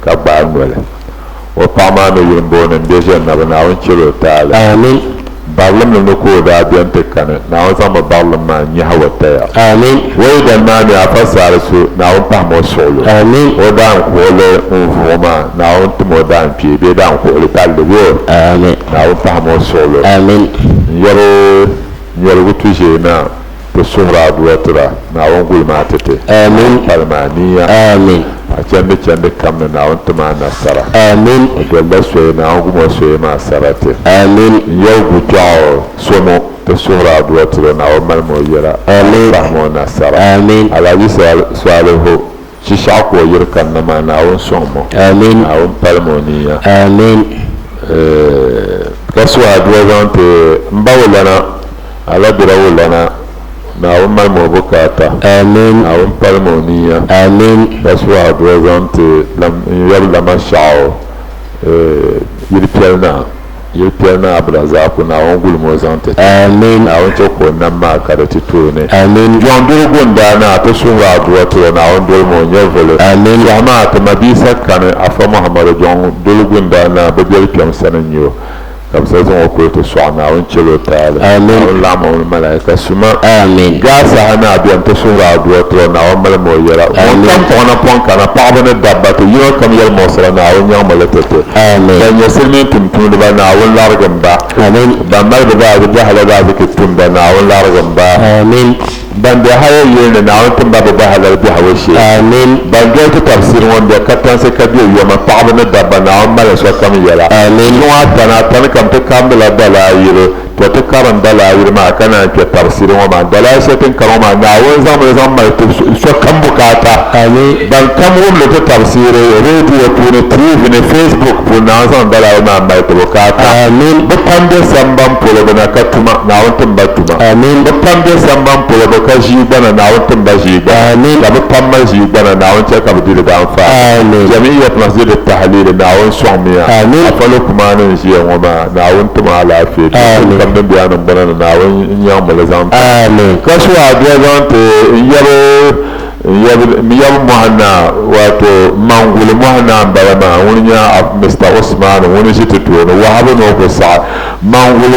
ka ba ngwele o pama no yimbo ne deje na na on chiro taala amin ballam no ko da biyan tekana na on sama ballam ma nya hawata ya amin way da na ne afasa su na on pa mo solo amin o da ko le voma na on to mo da pie be da ko le tal de wo amin na on pa mo solo amin yaro gutuje na to sura duwatra na on gulma tete amin palmaniya amin a cande kam na on tuma nasara amin do la so na on gumo so ma sarate amin yau gutao somo to sura duwatra na on mal mo yara amin rahmo nasara amin ala wisalihu ci shako yirkan na ma na on somo amin na on palmoniya amin kaswa duwante mbawlana ala durawlana na on mal mo bukata amin na on palmoniya amin kaswa duwante lam yalla mashao yirpelna abraza ku na on gulmo zante amin na on choko na ma karati tune amin jondur gunda na to sura duwato na on dolmo nyevole amin jama ta mabisa kan afa muhammad jon dolgunda na babel pem sananyo kam sa zon ko to sona on chelo taala amin on lama on malaika suma amin gasa hana biyan to sura duwato na on mal mo yara on kam pona pon kana pabana dabba to yo kam yel mo sara na on nyam malatete amin dan yasilmi tumtum ba na on largam ba amin ba mal ba da hala da kitum ba na on largam ba amin ban da hawo yene na on tumba ba hala bi hawashi amin ban ga ta tafsir wanda katan sai ka biyo ma pabana dabba na on mal so kam yala amin no atana tan kam ta kamila dalayiro to ta karan dalayiro ma kana ke tafsir wa ma dalai sai tin karoma na won zan mai so kan bukata amin ban kam won ta tafsir radio ko ne tv ne facebook ko na zan dalai ma mai bukata amin bukan da samban polo bana katuma na won tun batuma amin bukan da samban polo baka shi bana na won tun bashi amin da bukan ma shi bana na won ta kabdi da anfa amin jami'at masjid at-tahlil na won somiya amin afalo kuma nan shi yan ma na won tuma lafiya amin kam da bayanan bana na won in ya mulazam amin kasuwa da zan ta yabo muhanna wato mangul muhanna barama wani ya Mr. Usman wani shi tuto wa habu no ko sa mangul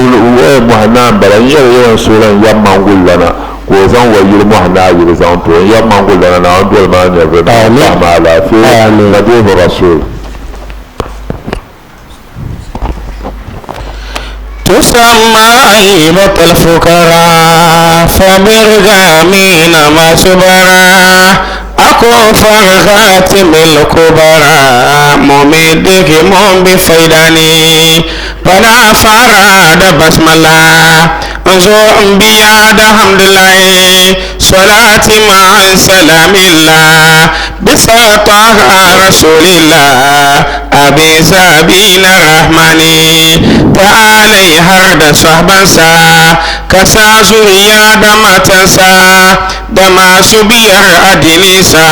muhanna baran yayin suran yan mangul lana ko zan wayir muhanna yir zan to yan mangul lana na wanda ma ne ba ma lafiya nabi rasul تسمى عيبة الفقراء فبالغامين ما شبرا أكو فرغات الكبرى ممدهم بفيداني فلا فراد بسم الله انظر انبياء الحمد لله صلاة مع سلام الله بسطها رسول الله أبي سبيل الرحمن تعالي هرد صحبا سا كسا زريا دمتنسا دما سبير أدنسا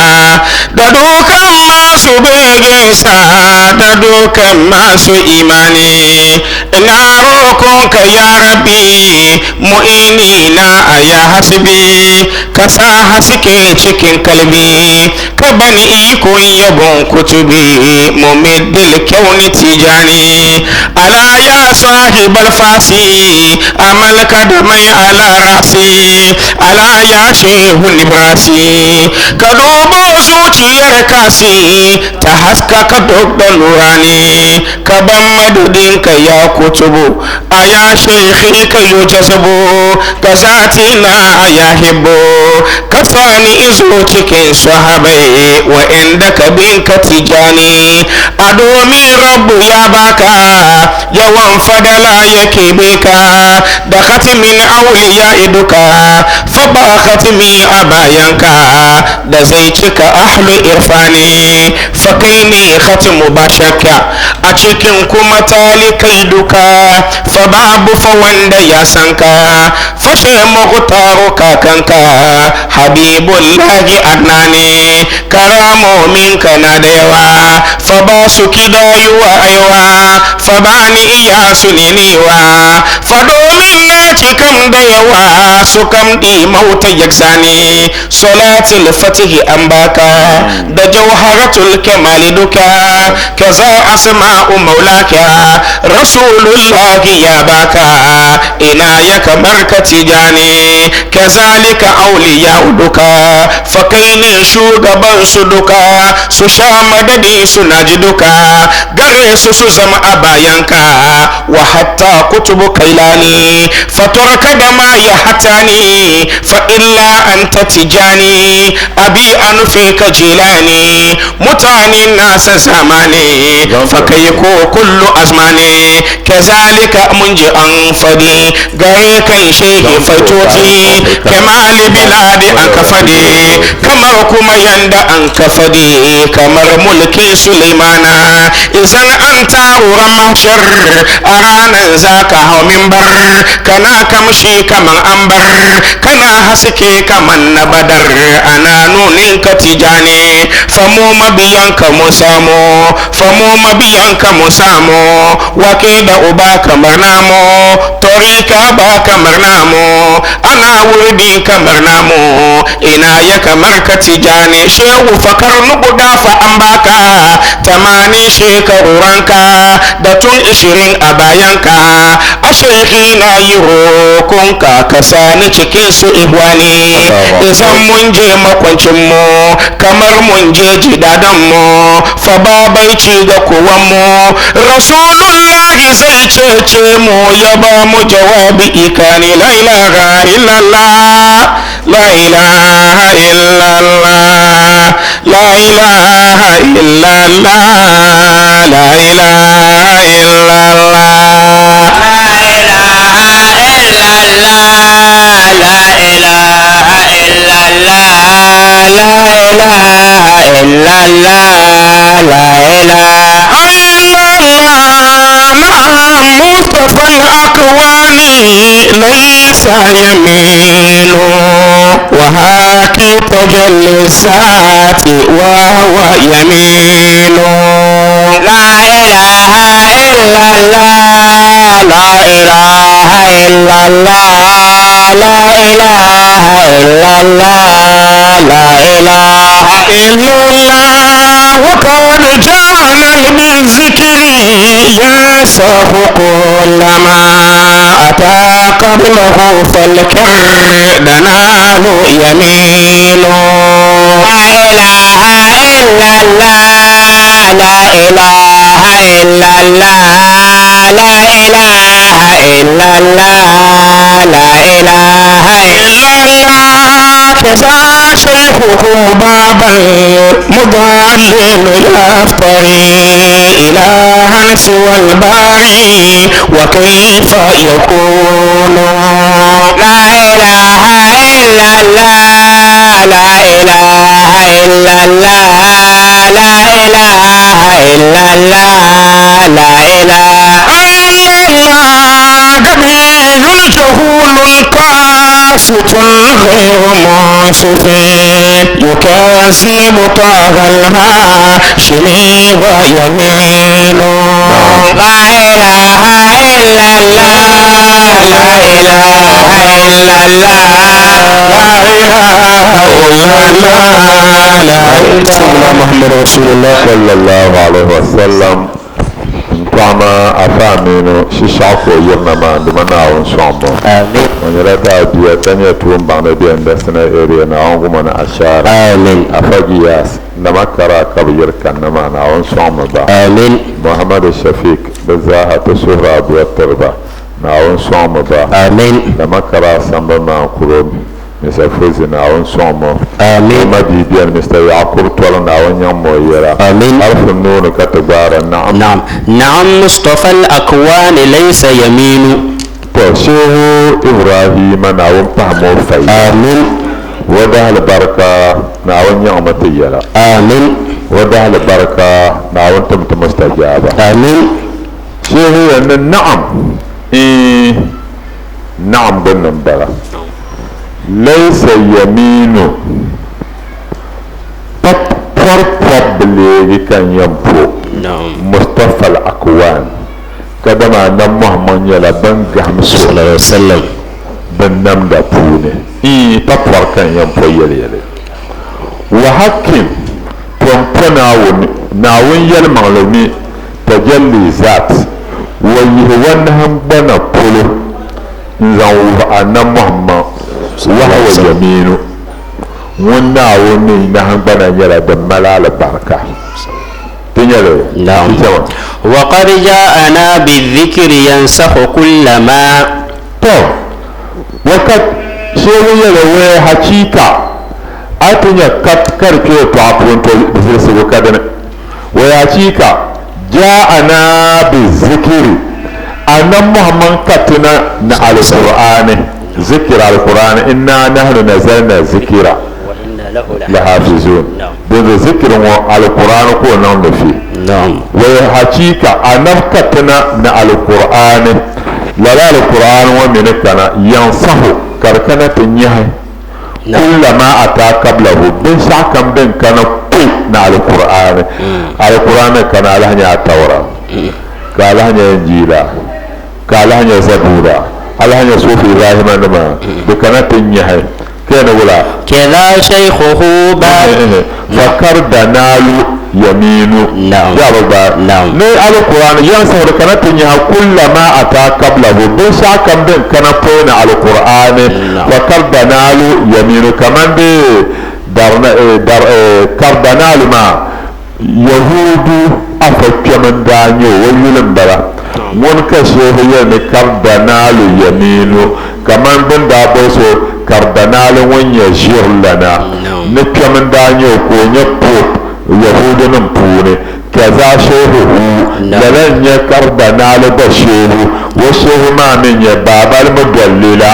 ددوكا ما سبيجنسا ددوكا ما سو إيماني ناروكم يا ربي mu'inina aya hasbi kasa haske cikin kalbi ka bani ikon yabon kutubi mumiddil kyauni tijani ala ya sahibal fasi amalka da mai ala rasi ala ya shehun ibrasi ka dubo zuciyar kasi ta haska ka dogda nurani ka ban madudin ka ya kutubu aya shekhi ka yo jasabu ka zatina ya hibbo ka sani izo cikin sahabai wa inda ka bin ka tijani a domin rabu ya baka yawan fadala yake beka da khatimin auliya iduka fa ba khatimi a bayanka da zai cika ahlu irfani fa kai ne khatimu ba shakka a cikin kuma talikai duka fa babu fa wanda ya sanka fashe muhtaru kakanka habibullahi annani karamominka na da yawa fa ba su kidayuwa aiwa fa ba ni iya su niniwa fa domin na cikam da yawa su kam di mauta yaksani salatul fatihi an baka da jawharatul kamali duka kaza asma'u maulaka rasulullahi ya baka ina ya kamar ka tijani kazalika auliya duka fa kai ne shugaban su duka su sha madadi su naji duka gare su su zama a bayanka wa hatta kutubu kailani faturka da ma ya hatani fa illa anta tijani abi anufi ka jilani mutane nasa zamani fa kai ko kullu azmani kazalika mun ji an fadi gare kan shehi faitoti kamali biladi an ka fadi kamar kuma yanda an ka fadi kamar mulkin sulaimana idan an taruran mahshar a ranar zaka hau mimbar kana kamshi kaman ambar kana haske kaman na badar ana nunin ka tijani famo mabiyanka mu samu famo mabiyanka mu samu wake da uba kamar namu torika ba kamar namu ana wurdi kamar namu ina ya kamar ka tijani shehu fakar nuku gafa an baka 80 shekaru ranka da tun 20 a bayanka a shehi na yi rokonka ka sani cikin su ihwani idan mun je makwancin mu kamar mun je jidadan mu fa babaici ga kowan mu rasulullahi zai cece mu ya ba mu jawabi ikani la ilaha illallah la ilaha illallah la ilaha illallah la ilaha illallah مصطفى الأكوان ليس يمين وهاكي تجلي الساعة وهو يمين لا إله إلا الله لا إله إلا الله لا إله إلا الله لا إله إلا الله وقد جعل من ذكري ينسه كل ما أتى قبله فالكر دناه يمين لا إله إلا الله لا إله إلا الله لا إله إلا الله لا إله إلا الله كذا شيخه باب المضلل يفتري إلها سوى الباري وكيف يكون لا إله إلا الله لا إله إلا الله لا إله إلا الله لا إله إلا الله جميع الجهول القاسط غير منصف يكاسب طه الهاشمي ويمين لا إله إلا الله لا إله إلا الله لا إله إلا الله لا إله محمد رسول الله صلى الله عليه وسلم طعما أفامينو ششاكو يرنما دمنا ونشامو آمين ونرد أبيا تانية توم بعد بيان دسنا إيرينا ونغمنا أشار آمين أفاقياس نمكرا كبير كنما ونشامو با آمين محمد الشفيق بزاها تسهر أبيا التربة ونشامو با آمين نمكرا سنبما كروب Mr. Fuzi na awon somo آمين Madi biyan Mr. Yakur tola na awon yammo yera آمين Alf nunu katabara na'am نعم نعم مصطفى الأكوان ليس يمين to shehu Ibrahim na awon fahmo fai آمين wada albarka na awon yamma tiyala آمين wada albarka na awon tumta mustajaba آمين shehu yana na'am na'am bunnan bara laysa yaminu farfar kan yampo Mustafa al-Akwan kadama nan Muhammad yala ban gamsu صلى الله عليه وسلم ban nam da pune farfar kan yampo yele wa hakim pompona na won yel malumi tajalli zat wa yiwan hambana polo nzan wa annan Muhammad وهو يمين ونعوني نحن بنا يلا دملا البركة تنيلو نعم وقد جاءنا بالذكر ينسخ كل ما تو وقد شيء يلا وحقيقة أتنيا كركيو تعبون تزيس وكذا وحقيقة جاءنا بالذكر أنا محمد كتنا على القرآن ذكر القرآن إنا نحن نزلنا ذكرا وإنا له لحافظون بذ ذكر على القرآن كو نعم فيه نعم وحقيقة أنفكتنا على القرآن لا القرآن ومنكنا ينصح كركنا تنيه كل ما أتى قبله بن شاكم بن كان على القرآن على القرآن كان على هنيا التوراة قال هنيا إنجيلا قال هنيا زبورا alhanya sofi ibrahim numa dukanatin yahay kana wala كذا شيخه بعد fakar da nalu yaminu نعم ya baba نعم ne alquran yan sa dukanatin yahay kullama ata qablahu bin shakan bin kana tona alquran fakar da nalu yaminu kaman de dar kardanalu ma yahudu afakyaman danyo wayulin bara mun kashe huyar ne kardanalu yaminu kaman bin da boso kardanalu wanya jirlana ne kyaman danyo ko ne pop yahudu nan pune kaza shehu lalan ya kardanalu ba shehu wa shehu ma min ya babal mudallila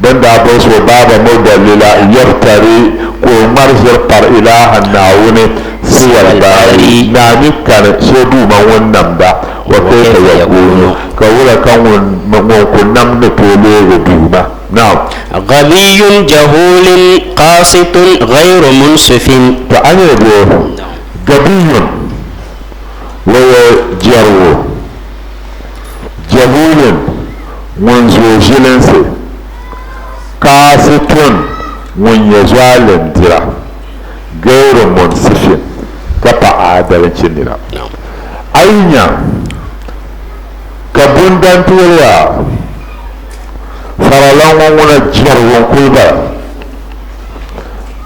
bin da boso baba mudallila yaftari ko marzir par ilahan nawune suwar bari na nikan shedu man wannan ba وكيف يكون كولا كون مكنم نتولي ودوما نعم غبي جهول قاسط غير منصف فأنا يقول غبي ويجرو جهول منذ جلنس قاسط من يزال انترا غير منصف كفا عادل انترا أين kabundan tuya faralan wani jarwon kulba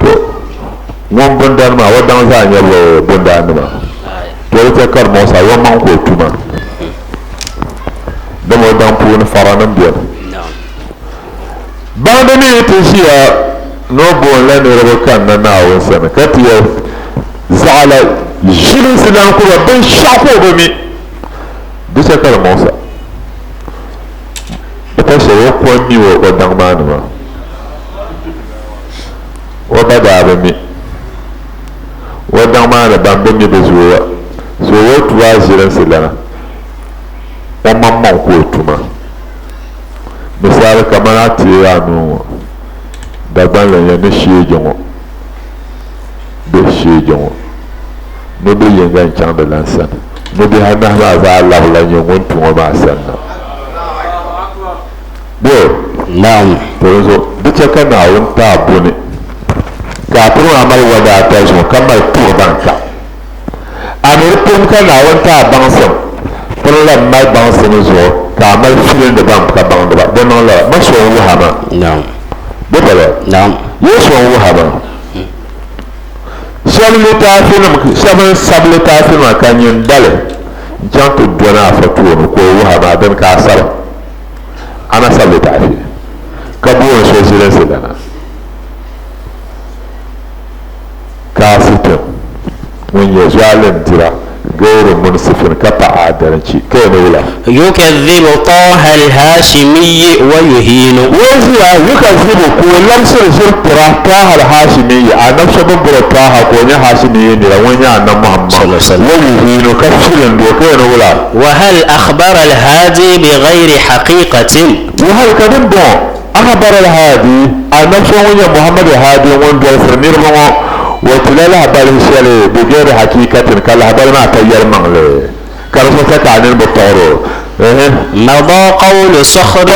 to wọn bundan ma wadan za a yabo bundan ma to ita kar mosa yawan man ko tuma da wadan fu wani faranan biyar ba da ne ta shiya نوبو لن يربكان ناو سنة كتير زعل جلس لنكو بن شاكو بمي بسكر موسى بتشي وقوان ميو ودنغمان ما وبدا بمي ودنغمان بمي بزوة زوة توازي لنا ومم موكوتما misali kamar a tiri anu dagban la ni shie jongo be shie jongo no be yenga nchang de lansan no be hana ma za Allah la nyongo tungo ma sanna bo Naam. Tozo duka kana won ta bone ka turu amal wada ta so kamar tu banka amir pum kana won ta bansam la mai bansam zo ka mal filin da ban ka ban da don la maso wahama Naam. bala Naam. yeso wahama sabli ta film sabli ta film kan yin dale janto dona fatu ko wahama dan ka sar ana sabli ta fi ka buwan so siren sidana ka sito mun ya zalim tira غير منصف كفى عادرنشي كيف ولا يكذب طه الهاشمي ويهين وزيا يكذب كلام سر طه الهاشمي انا شباب طه كوني هاشمي ني وانيا ان محمد صلى الله عليه وسلم ويهين كفشل كيف ولا وهل اخبر الهادي بغير حقيقة وهل كذب اخبر الهادي انا شوانيا محمد الهادي وان دوسر وتلالا بل شلي بغير حقيقة كلا بل ما تيار مغلي كرسو تكعن المطارو مضى قول صخر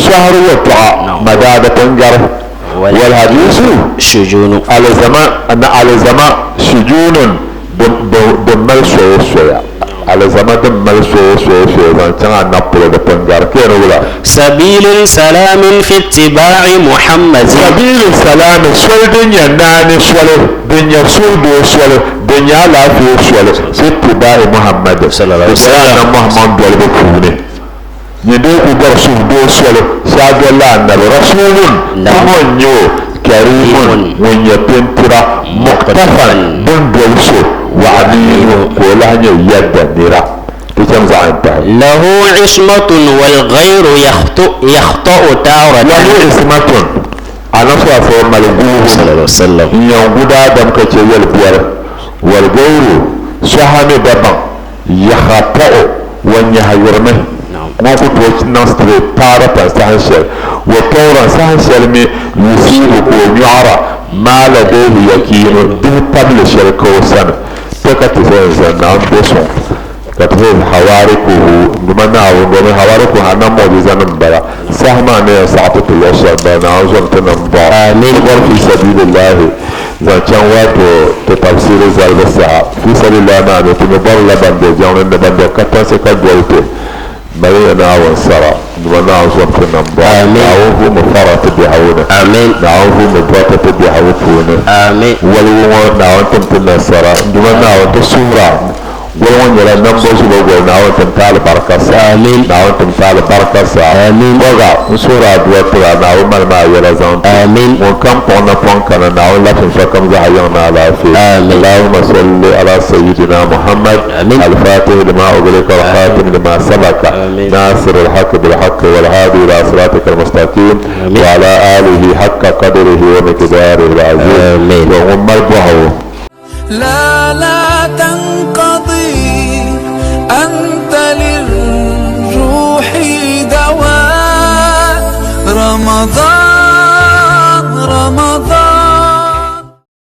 شهر والطعاء مداد تنجر والحديث شجون على زمان شجون دمال شوية على زمان دمال شوية كان نقل بتنجر كيف ولا سبيل سلام في اتباع محمد سبيل سلام سول دنيا ناني سول دنيا سول سول دنيا لا في سول في اتباع محمد صلى الله عليه وسلم محمد دول بكوني يدوك برسول دو سول ساد الله النبي رسول تمنيو كريم ونيبنترا مقتفا دون دولسو وعليم كولانيو يد نيرا له عصمة والغير يخطأ تارة له عصمة أنا فاهم ملقوه صلى الله عليه وسلم يوجد آدم كتير البير والغير سهم دبا يخطأ ونيهيرمه ما كنت نستر تارة سهنشل وتورا سهنشل مي يصير ويعرى ما لديه يكين به قبل شركه سنة تكتفين سنة بسون كتفين حواركه بمنا ومن حواركه أنا معجزة نمبرا سهما نيا ساعة الوشر بنا عزم تنبع نصبر في سبيل الله ذا جوات تتفسير زال الساعة في سبيل الله ما نتمبر لبن بجاون النبن كتاسي كدولته مرينا وانصرا بمنا عزم تنبع نعوه مفارة بحونا نعوه مبرة بحونا ولو نعوانتم تنصرا بمنا وانتصورا ولو يلا نمبوز بقول ناوتم تعال بركة آمين ناوتم تعال بركة آمين بقى سورة دوتة ناو ما يلا زون آمين وكم قلنا فانكنا ناو لا تنفكم زحيانا على في آمين اللهم صل على سيدنا محمد آمين الفاتح لما أغلق والخاتم لما سبق آمين ناصر الحق بالحق والهادي إلى صراطك المستقيم آمين وعلى آله حق قدره ومقداره العظيم آمين وهم البحر لا تنقضي أنت للروح دواء رمضان